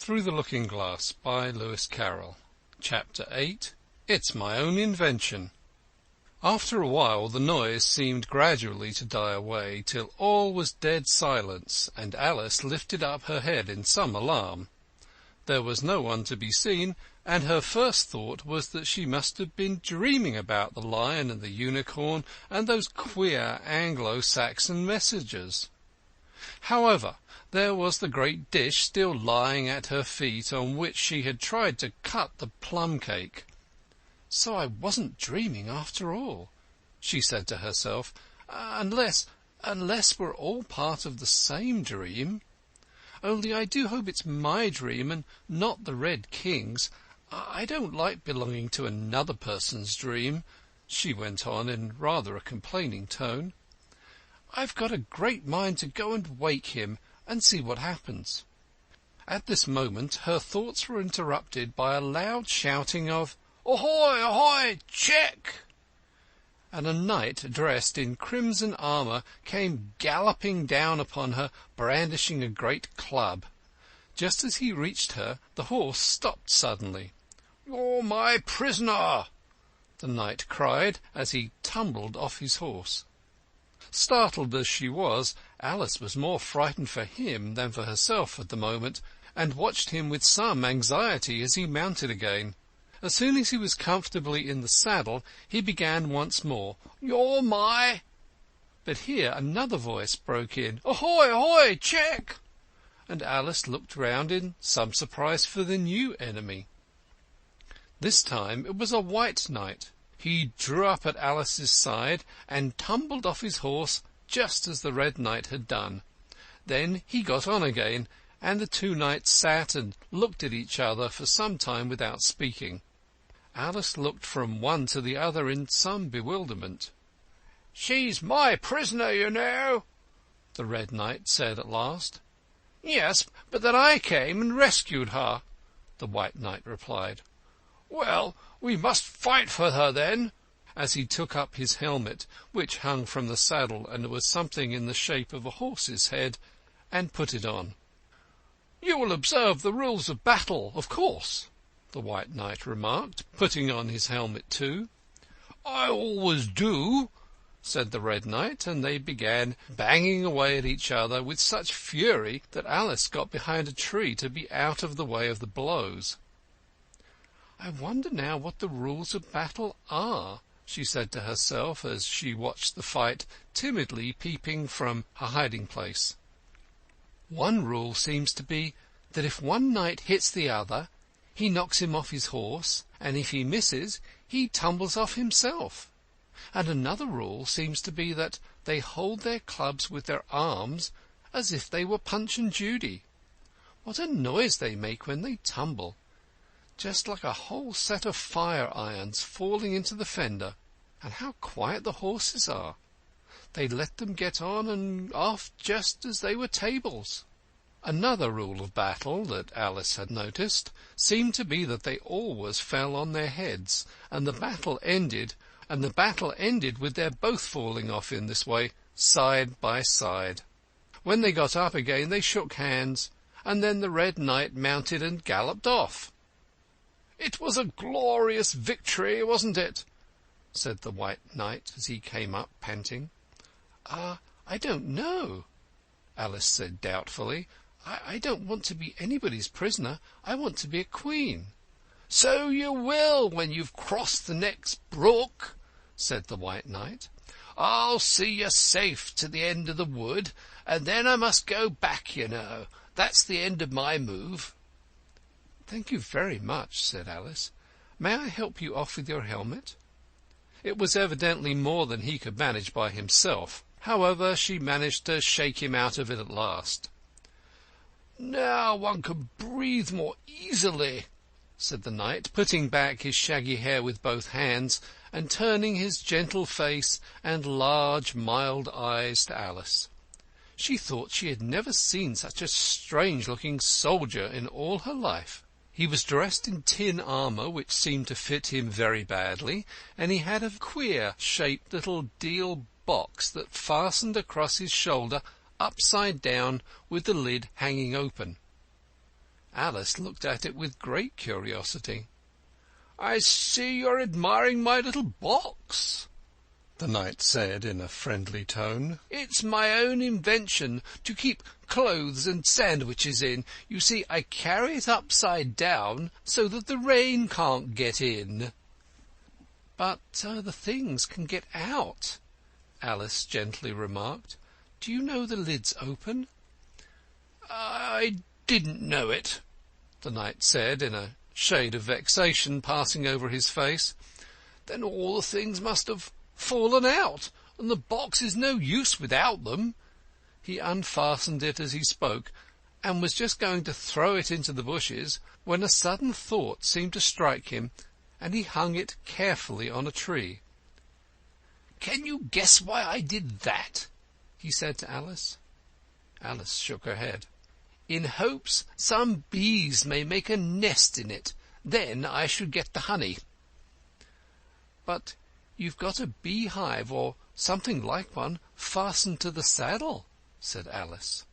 Through the Looking-Glass by Lewis Carroll. Chapter 8. It's My Own Invention. After a while the noise seemed gradually to die away, till all was dead silence, and Alice lifted up her head in some alarm. There was no one to be seen, and her first thought was that she must have been dreaming about the lion and the unicorn and those queer Anglo-Saxon messages. However, there was the great dish still lying at her feet, on which she had tried to cut the plum-cake. "So I wasn't dreaming after all," she said to herself, unless we're all part of the same dream. Only I do hope it's my dream and not the Red King's. I don't like belonging to another person's dream," she went on in rather a complaining tone. "I've got a great mind to go and wake him and see what happens." At this moment her thoughts were interrupted by a loud shouting of "Ahoy! Ahoy! Check!" and a knight dressed in crimson armour came galloping down upon her, brandishing a great club. Just as he reached her, the horse stopped suddenly. "You're my prisoner!" the knight cried, as he tumbled off his horse. Startled as she was, Alice was more frightened for him than for herself at the moment, and watched him with some anxiety as he mounted again. As soon as he was comfortably in the saddle, he began once more, "You're my—" But here another voice broke in, "Ahoy! Ahoy! Check!" and Alice looked round in some surprise for the new enemy. This time it was a white knight. He drew up at Alice's side and tumbled off his horse just as the Red Knight had done. Then he got on again, and the two knights sat and looked at each other for some time without speaking. Alice looked from one to the other in some bewilderment. "She's my prisoner, you know," the Red Knight said at last. "Yes, but then I came and rescued her," the White Knight replied. "Well, we must fight for her then," as he took up his helmet, which hung from the saddle and was something in the shape of a horse's head, and put it on. "You will observe the rules of battle, of course," the White Knight remarked, putting on his helmet too. "I always do," said the Red Knight, and they began banging away at each other with such fury that Alice got behind a tree to be out of the way of the blows. "I wonder now what the rules of battle are," she said to herself as she watched the fight, timidly peeping from her hiding-place. "One rule seems to be that if one knight hits the other, he knocks him off his horse, and if he misses, he tumbles off himself. And another rule seems to be that they hold their clubs with their arms as if they were Punch and Judy. What a noise they make when they tumble! Just like a whole set of fire-irons falling into the fender. And how quiet the horses are! They let them get on and off just as they were tables." Another rule of battle that Alice had noticed seemed to be that they always fell on their heads, and the battle ended with their both falling off in this way, side by side. When they got up again they shook hands, and then the Red Knight mounted and galloped off. "It was a glorious victory, wasn't it?" said the White Knight as he came up panting. I don't know," Alice said doubtfully. I don't want to be anybody's prisoner. I want to be a queen." "So you will when you've crossed the next brook," said the White Knight. "I'll see you safe to the end of the wood, and then I must go back, you know. That's the end of my move." "Thank you very much," said Alice. "May I help you off with your helmet?" It was evidently more than he could manage by himself. However, she managed to shake him out of it at last. "Now one can breathe more easily," said the knight, putting back his shaggy hair with both hands, and turning his gentle face and large mild eyes to Alice. She thought she had never seen such a strange-looking soldier in all her life. He was dressed in tin armour, which seemed to fit him very badly, and he had a queer-shaped little deal box that fastened across his shoulder upside down, with the lid hanging open. Alice looked at it with great curiosity. "I see you're admiring my little box," the knight said in a friendly tone. "It's my own invention to keep clothes and sandwiches in. You see, I carry it upside down so that the rain can't get in." "But the things can get out," Alice gently remarked. "Do you know the lid's open?" "I didn't know it," the knight said, in a shade of vexation passing over his face. "Then all the things must have fallen out, and the box is no use without them." He unfastened it as he spoke, and was just going to throw it into the bushes when a sudden thought seemed to strike him, and he hung it carefully on a tree. "Can you guess why I did that?" he said to Alice. Alice shook her head. "In hopes some bees may make a nest in it. Then I should get the honey." "But you've got a beehive, or something like one, fastened to the saddle," said Alice.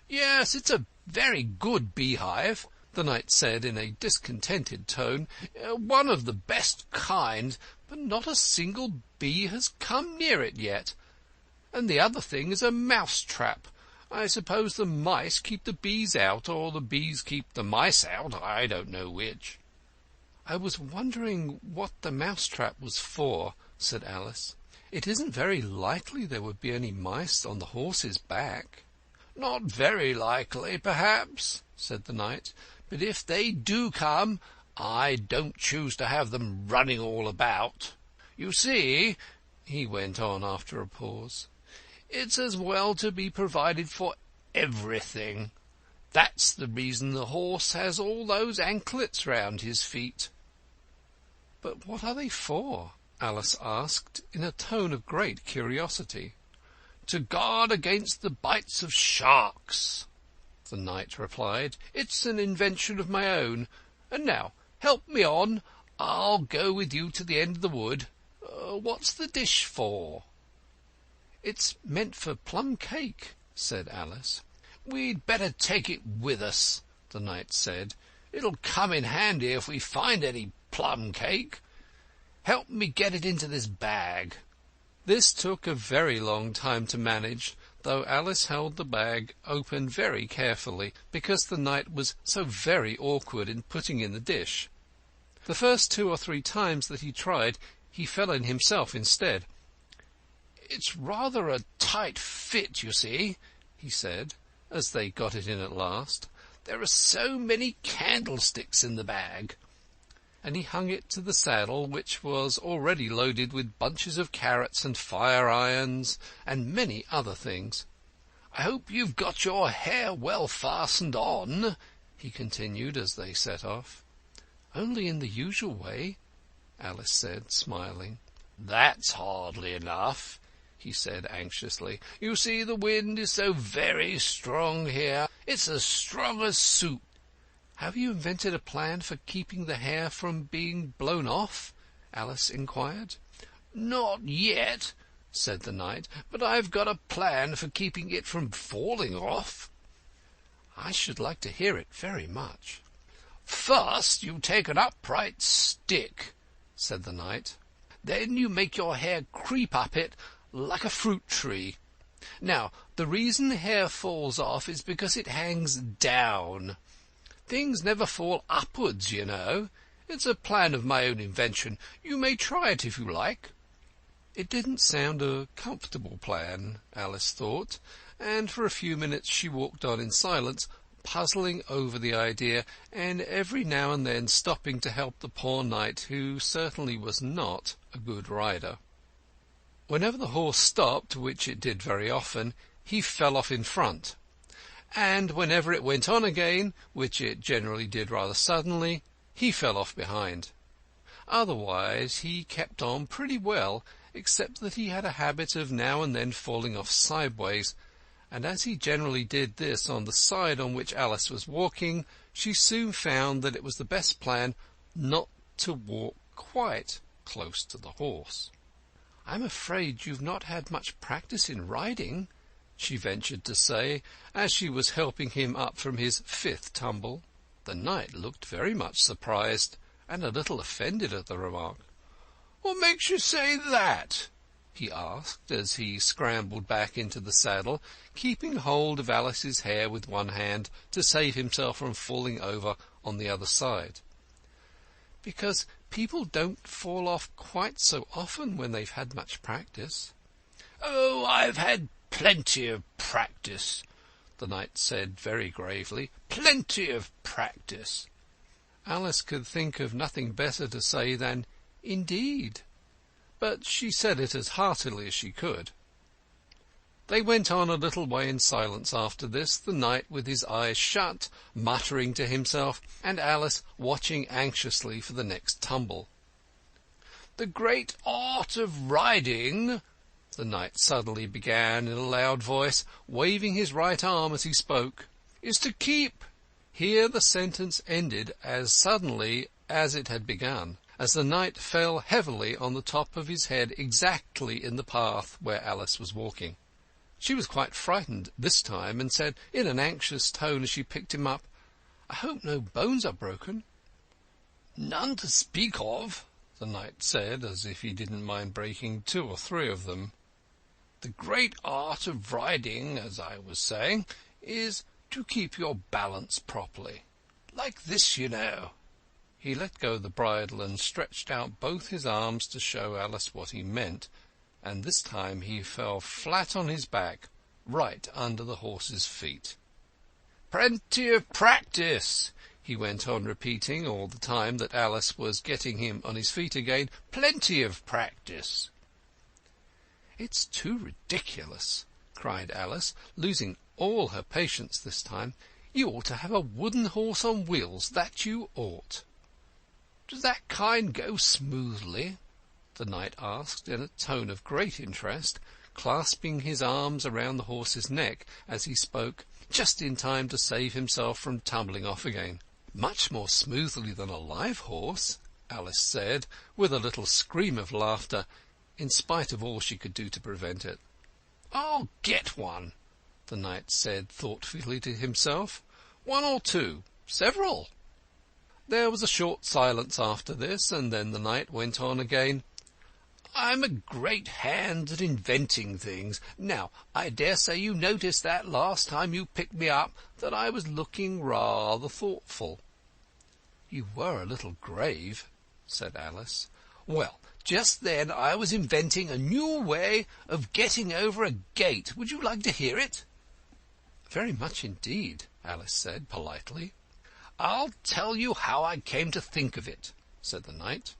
"Yes, it's a very good beehive," the knight said in a discontented tone. "One of the best kind, but not a single bee has come near it yet. And the other thing is a mouse-trap. I suppose the mice keep the bees out, or the bees keep the mice out. I don't know which." "I was wondering what the mouse-trap was for," said Alice. "It isn't very likely there would be any mice on the horse's back." "Not very likely, perhaps," said the knight. "But if they do come, I don't choose to have them running all about. You see," he went on after a pause, "it's as well to be provided for everything. That's the reason the horse has all those anklets round his feet." "But what are they for?" Alice asked in a tone of great curiosity. "To guard against the bites of sharks," the knight replied. "It's an invention of my own. And now, help me on. I'll go with you to the end of the wood. What's the dish for?" "It's meant for plum cake," said Alice. "We'd better take it with us," the knight said. "It'll come in handy if we find any plum cake. Help me get it into this bag." This took a very long time to manage, though Alice held the bag open very carefully, because the knight was so very awkward in putting in the dish. The first 2 or 3 times that he tried, he fell in himself instead. "It's rather a tight fit, you see," he said, as they got it in at last. "There are so many candlesticks in the bag." And he hung it to the saddle, which was already loaded with bunches of carrots and fire-irons and many other things. "I hope you've got your hair well fastened on," he continued as they set off. "Only in the usual way," Alice said, smiling. "That's hardly enough," he said anxiously. "You see, the wind is so very strong here. It's as strong as soup." "Have you invented a plan for keeping the hair from being blown off?" Alice inquired. "Not yet," said the knight, "but I've got a plan for keeping it from falling off." "I should like to hear it very much." "First you take an upright stick," said the knight. "Then you make your hair creep up it like a fruit tree. Now, the reason the hair falls off is because it hangs down. Things never fall upwards, you know. It's a plan of my own invention. You may try it if you like." It didn't sound a comfortable plan, Alice thought, and for a few minutes she walked on in silence, puzzling over the idea, and every now and then stopping to help the poor knight, who certainly was not a good rider. Whenever the horse stopped, which it did very often, he fell off in front, and whenever it went on again, which it generally did rather suddenly, he fell off behind. Otherwise he kept on pretty well, except that he had a habit of now and then falling off sideways, and as he generally did this on the side on which Alice was walking, she soon found that it was the best plan not to walk quite close to the horse. "I'm afraid you've not had much practice in riding," she ventured to say, as she was helping him up from his 5th tumble. The knight looked very much surprised and a little offended at the remark. "What makes you say that?" he asked, as he scrambled back into the saddle, keeping hold of Alice's hair with one hand to save himself from falling over on the other side. "Because people don't fall off quite so often when they've had much practice." "Oh, I've had plenty of practice," the knight said very gravely. "Plenty of practice." Alice could think of nothing better to say than "Indeed," but she said it as heartily as she could. They went on a little way in silence after this, the knight with his eyes shut, muttering to himself, and Alice watching anxiously for the next tumble. "The great art of riding," the knight suddenly began in a loud voice, waving his right arm as he spoke, "is to keep—" Here the sentence ended as suddenly as it had begun, as the knight fell heavily on the top of his head exactly in the path where Alice was walking. She was quite frightened this time, and said in an anxious tone as she picked him up, "I hope no bones are broken." "None to speak of," the knight said, as if he didn't mind breaking 2 or 3 of them. "The great art of riding, as I was saying, is to keep your balance properly. Like this, you know." He let go the bridle and stretched out both his arms to show Alice what he meant, and this time he fell flat on his back, right under the horse's feet. "Plenty of practice," he went on repeating all the time that Alice was getting him on his feet again. "Plenty of practice." "It's too ridiculous," cried Alice, losing all her patience this time. "You ought to have a wooden horse on wheels, that you ought." "Does that kind go smoothly?" the knight asked in a tone of great interest, clasping his arms around the horse's neck as he spoke, just in time to save himself from tumbling off again. "Much more smoothly than a live horse," Alice said, with a little scream of laughter, in spite of all she could do to prevent it. "I'll get one," the knight said thoughtfully to himself. "1 or 2, several." There was a short silence after this, and then the knight went on again. "I'm a great hand at inventing things. Now, I dare say you noticed that last time you picked me up that I was looking rather thoughtful." "You were a little grave," said Alice. "Well, just then I was inventing a new way of getting over a gate. Would you like to hear it?" "Very much indeed," Alice said politely. "I'll tell you how I came to think of it," said the knight.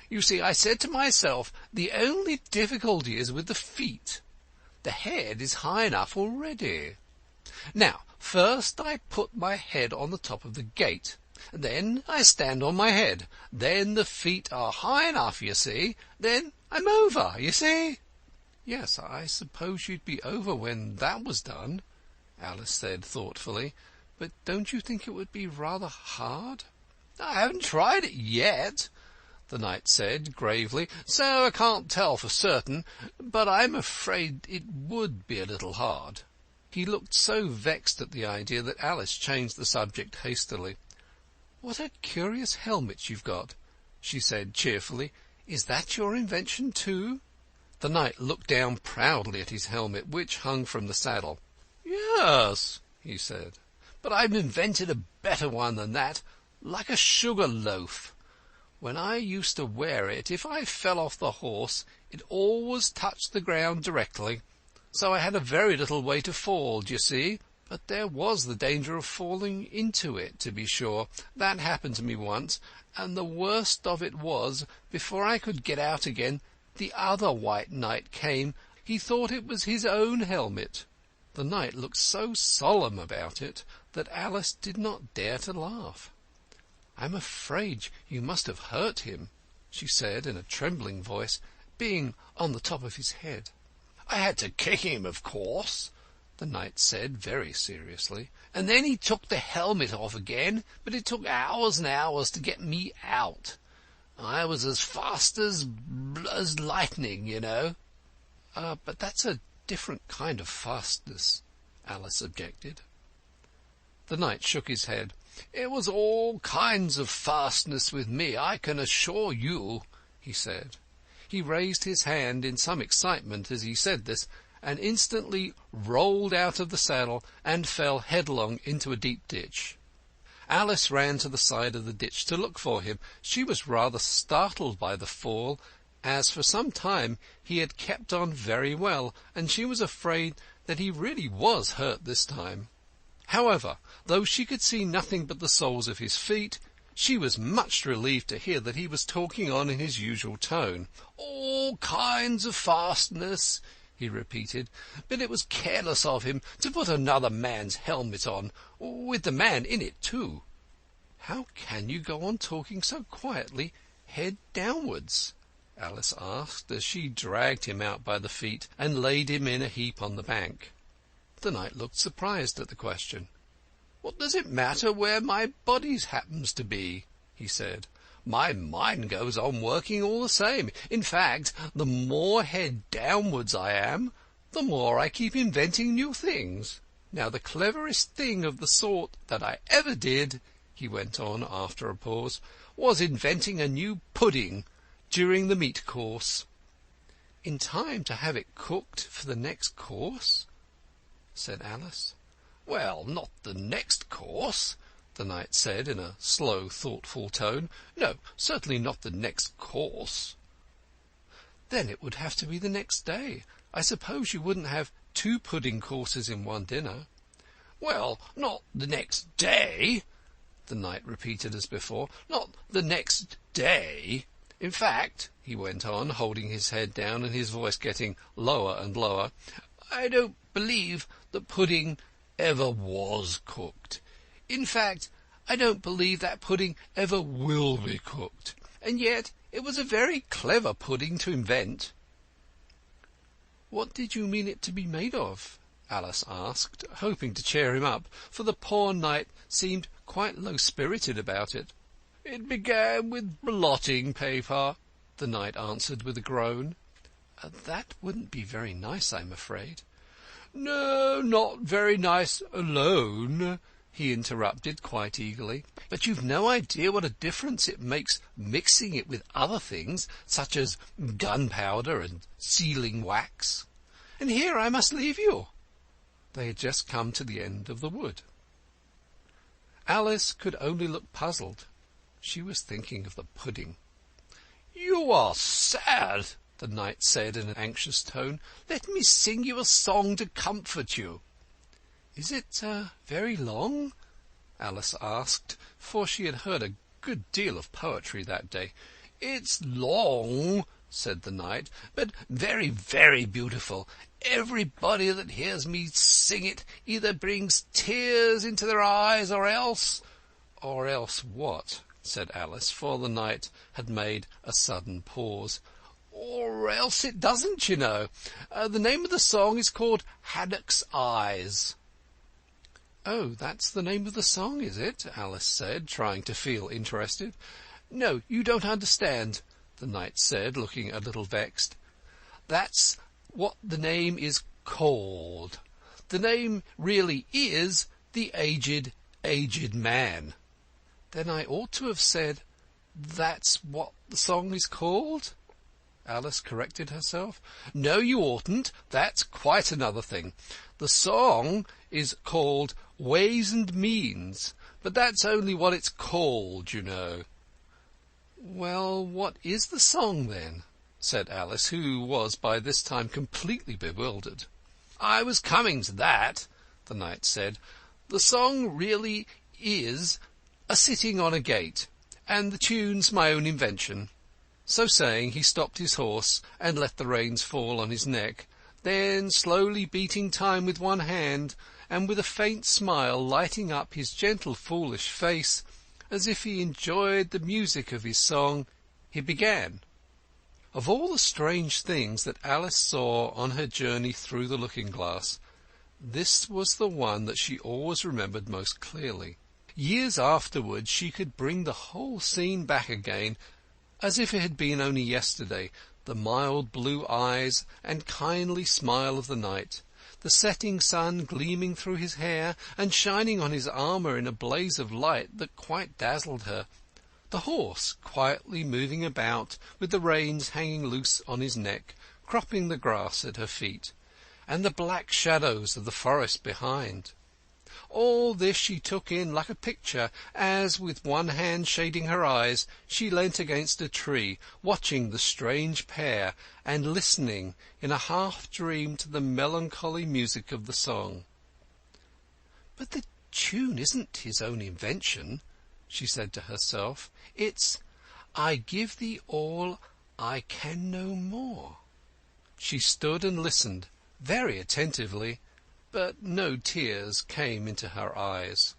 "You see, I said to myself, the only difficulty is with the feet. The head is high enough already. Now, first I put my head on the top of the gate. Then I stand on my head. Then the feet are high enough, you see. Then I'm over, you see." "Yes, I suppose you'd be over when that was done," Alice said thoughtfully. "But don't you think it would be rather hard?" "I haven't tried it yet," the knight said gravely, "so I can't tell for certain, but I'm afraid it would be a little hard." He looked so vexed at the idea that Alice changed the subject hastily. "What a curious helmet you've got," she said cheerfully. "Is that your invention too?" The knight looked down proudly at his helmet, which hung from the saddle. "Yes," he said, "but I've invented a better one than that, like a sugar loaf. When I used to wear it, if I fell off the horse, it always touched the ground directly, so I had a very little way to fall, d'ye see? But there was the danger of falling into it, to be sure. That happened to me once, and the worst of it was, before I could get out again, the other white knight came. He thought it was his own helmet." The knight looked so solemn about it that Alice did not dare to laugh. "I'm afraid you must have hurt him," she said in a trembling voice, "being on the top of his head." "I had to kick him, of course," the knight said very seriously, "and then he took the helmet off again, but it took hours and hours to get me out. I was as fast as lightning, you know." But that's a different kind of fastness," Alice objected. The knight shook his head. It was all kinds of fastness with me, I can assure you," he said. He raised his hand in some excitement as he said this, and instantly rolled out of the saddle and fell headlong into a deep ditch. Alice ran to the side of the ditch to look for him. She was rather startled by the fall, as for some time he had kept on very well, and she was afraid that he really was hurt this time. However, though she could see nothing but the soles of his feet, she was much relieved to hear that he was talking on in his usual tone. "All kinds of fastness," he repeated, "but it was careless of him to put another man's helmet on, with the man in it too." "How can you go on talking so quietly, head downwards?" Alice asked, as she dragged him out by the feet and laid him in a heap on the bank. The knight looked surprised at the question. "What does it matter where my body happens to be?" he said. "My mind goes on working all the same. In fact, the more head downwards I am, the more I keep inventing new things. Now, the cleverest thing of the sort that I ever did," he went on after a pause, "was inventing a new pudding during the meat course." "In time to have it cooked for the next course?" said Alice. "Well, not the next course," the knight said in a slow, thoughtful tone. "No, certainly not the next course." "Then it would have to be the next day. I suppose you wouldn't have 2 pudding courses in one dinner?" "Well, not the next day," the knight repeated as before. "Not the next day. In fact," he went on, holding his head down and his voice getting lower and lower, "I don't believe the pudding ever was cooked. In fact, I don't believe that pudding ever will be cooked. And yet it was a very clever pudding to invent." "What did you mean it to be made of?" Alice asked, hoping to cheer him up, for the poor knight seemed quite low-spirited about it. "It began with blotting paper," the knight answered with a groan. "That wouldn't be very nice, I'm afraid." "No, not very nice alone," he interrupted quite eagerly. "But you've no idea what a difference it makes mixing it with other things, such as gunpowder and sealing wax. And here I must leave you." They had just come to the end of the wood. Alice could only look puzzled. She was thinking of the pudding. "You are sad," the knight said in an anxious tone. "Let me sing you a song to comfort you." "Is it very long?" Alice asked, for she had heard a good deal of poetry that day. "It's long," said the knight, "but very, very beautiful. Everybody that hears me sing it either brings tears into their eyes, or else—" "Or else what?" said Alice, for the knight had made a sudden pause. "Or else it doesn't, you know. The name of the song is called Haddock's Eyes." "Oh, that's the name of the song, is it?" Alice said, trying to feel interested. "No, you don't understand," the knight said, looking a little vexed. "That's what the name is called. The name really is The Aged Man." "Then I ought to have said, that's what the song is called?" Alice corrected herself. "No, you oughtn't. That's quite another thing. The song is called Ways and Means, but that's only what it's called, you know." "Well, what is the song, then?" said Alice, who was by this time completely bewildered. "I was coming to that," the knight said. "The song really is A Sitting on a Gate, and the tune's my own invention." So saying, he stopped his horse and let the reins fall on his neck, then, slowly beating time with one hand, and with a faint smile lighting up his gentle foolish face, as if he enjoyed the music of his song, he began. Of all the strange things that Alice saw on her journey through the looking-glass, this was the one that she always remembered most clearly. Years afterwards she could bring the whole scene back again, as if it had been only yesterday, the mild blue eyes and kindly smile of the knight, the setting sun gleaming through his hair and shining on his armour in a blaze of light that quite dazzled her, the horse quietly moving about with the reins hanging loose on his neck, cropping the grass at her feet, and the black shadows of the forest behind. All this she took in like a picture as, with one hand shading her eyes, she leant against a tree, watching the strange pair and listening in a half-dream to the melancholy music of the song. "But the tune isn't his own invention," she said to herself. "It's 'I give thee all, I can no more.'" She stood and listened very attentively, but no tears came into her eyes.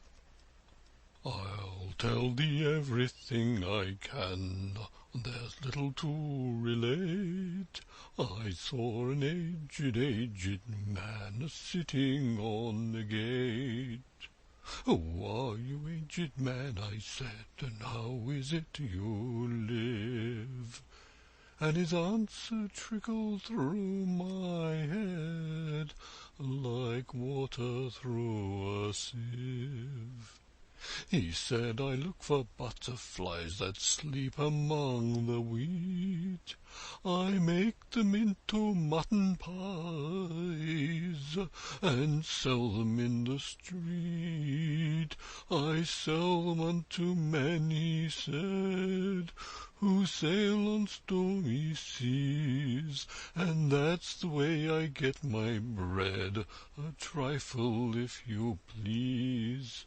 "I'll tell thee everything I can, there's little to relate. I saw an aged man a-sitting on the gate. 'Who are you, aged man?' I said, 'and how is it you live?' And his answer trickled through my head like water through a sieve. He said, 'I look for butterflies that sleep among the wheat. I make them into mutton pies and sell them in the street. I sell them unto men,' he said, 'who sail on stormy seas, and that's the way I get my bread, a trifle, if you please.'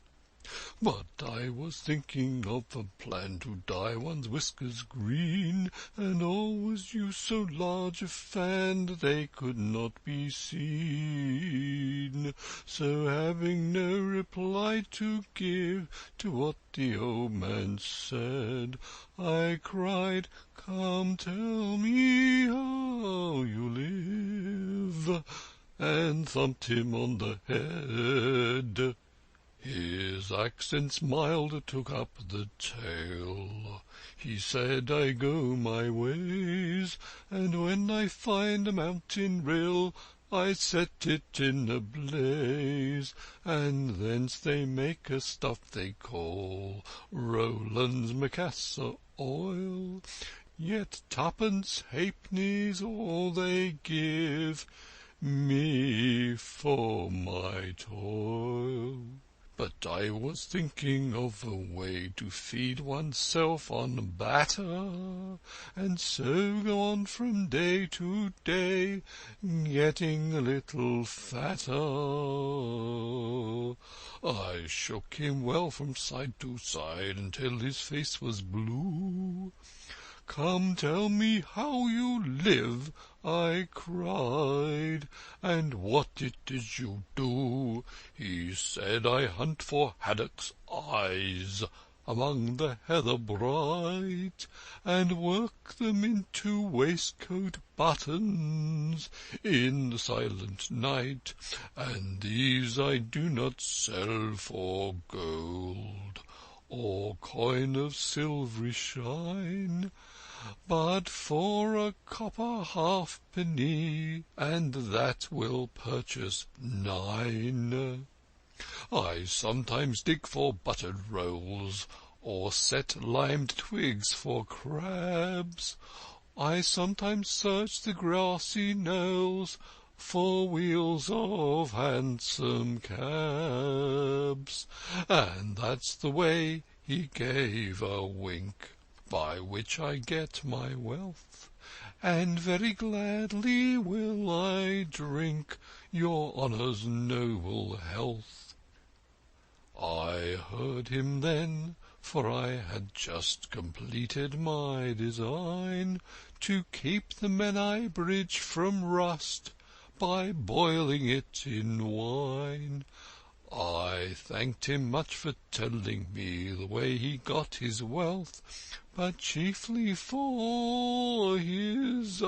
But I was thinking of the plan to dye one's whiskers green, and always use so large a fan that they could not be seen. So having no reply to give to what the old man said, I cried, 'Come, tell me how you live,' and thumped him on the head. His accents mild took up the tale. He said, 'I go my ways, and when I find a mountain rill, I set it in a blaze, and thence they make a stuff they call Rowland's Macassar oil. Yet twopence halfpenny's all they give me for my toil.' But I was thinking of a way to feed oneself on batter, and so go on from day to day, getting a little fatter. I shook him well from side to side until his face was blue. 'Come, tell me how you live,' I cried, 'and what it is you do.' He said, 'I hunt for haddocks' eyes among the heather bright, and work them into waistcoat buttons in the silent night, and these I do not sell for gold or coin of silvery shine, but for a copper halfpenny, and that will purchase 9. I sometimes dig for buttered rolls, or set limed twigs for crabs. I sometimes search the grassy knolls for wheels of hansom cabs.' And that's the way," he gave a wink, "by which I get my wealth, and very gladly will I drink your honour's noble health." I heard him then, for I had just completed my design to keep the Menai Bridge from rust by boiling it in wine. I thanked him much for telling me the way he got his wealth, but chiefly for his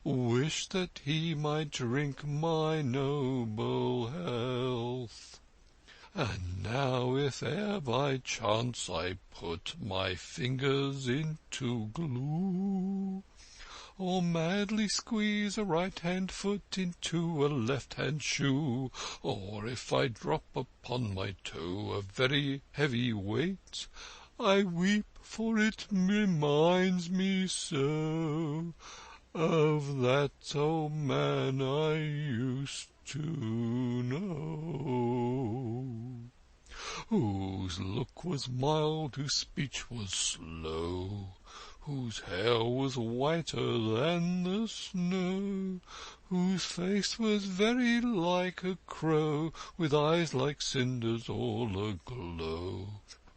wish that he might drink my noble health. And now, if e'er by chance I put my fingers into glue, or madly squeeze a right-hand foot into a left-hand shoe, or if I drop upon my toe a very heavy weight, I weep, for it reminds me so of that old man I used to know, whose look was mild, whose speech was slow, whose hair was whiter than the snow, whose face was very like a crow, with eyes like cinders all aglow,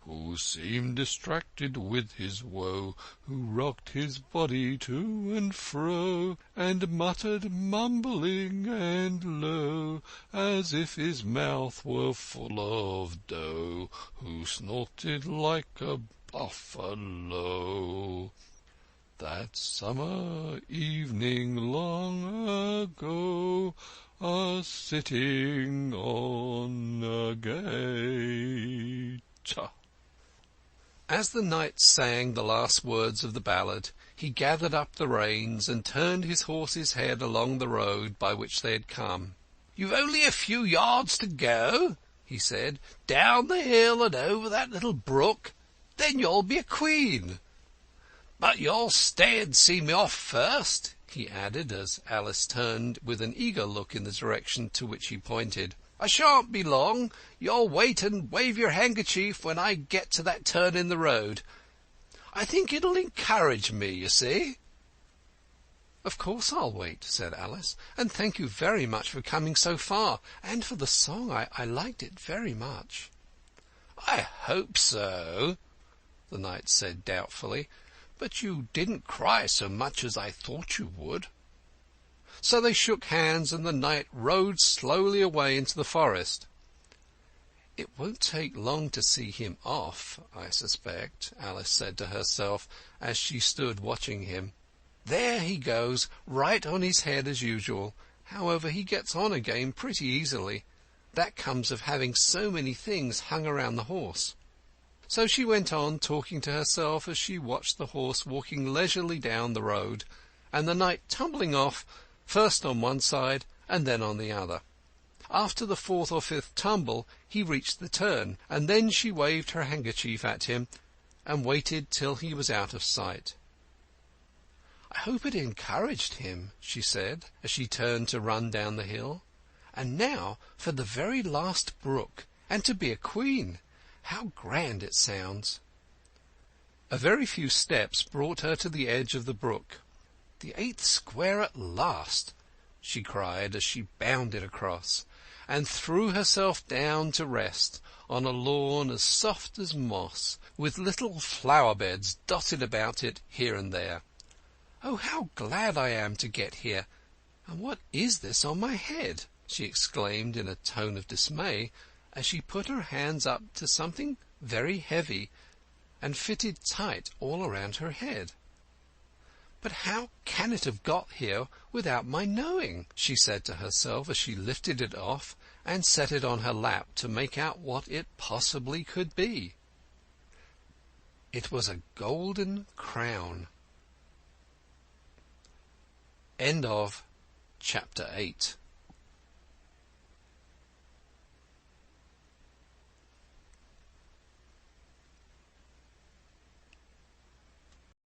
who seemed distracted with his woe, who rocked his body to and fro, and muttered, mumbling and low, as if his mouth were full of dough, who snorted like a buffalo. That summer evening long ago, sitting on a gate. As the knight sang the last words of the ballad, he gathered up the reins and turned his horse's head along the road by which they had come. "You've only a few yards to go," he said, "down the hill and over that little brook. Then you'll be a queen. But you'll stay and see me off first," he added, as Alice turned with an eager look in the direction to which he pointed. "I shan't be long. You'll wait and wave your handkerchief when I get to that turn in the road. I think it'll encourage me, you see." "Of course I'll wait," said Alice, "and thank you very much for coming so far, and for the song. I liked it very much." "I hope so," the knight said doubtfully, "but you didn't cry so much as I thought you would." So they shook hands, and the knight rode slowly away into the forest. "It won't take long to see him off, I suspect," Alice said to herself as she stood watching him. "There he goes, right on his head as usual. However, he gets on again pretty easily. That comes of having so many things hung around the horse." So she went on talking to herself as she watched the horse walking leisurely down the road, and the knight tumbling off, first on one side and then on the other. After the fourth or fifth tumble he reached the turn, and then she waved her handkerchief at him and waited till he was out of sight. "I hope it encouraged him," she said, as she turned to run down the hill. "And now for the very last brook, and to be a queen! How grand it sounds!" A very few steps brought her to the edge of the brook. "The 8th square at last!" she cried as she bounded across, and threw herself down to rest on a lawn as soft as moss, with little flower beds dotted about it here and there. "Oh, how glad I am to get here! And what is this on my head?" she exclaimed in a tone of dismay, as she put her hands up to something very heavy and fitted tight all round her head. "But how can it have got here without my knowing?" she said to herself as she lifted it off and set it on her lap to make out what it possibly could be. It was a golden crown. End of Chapter 8.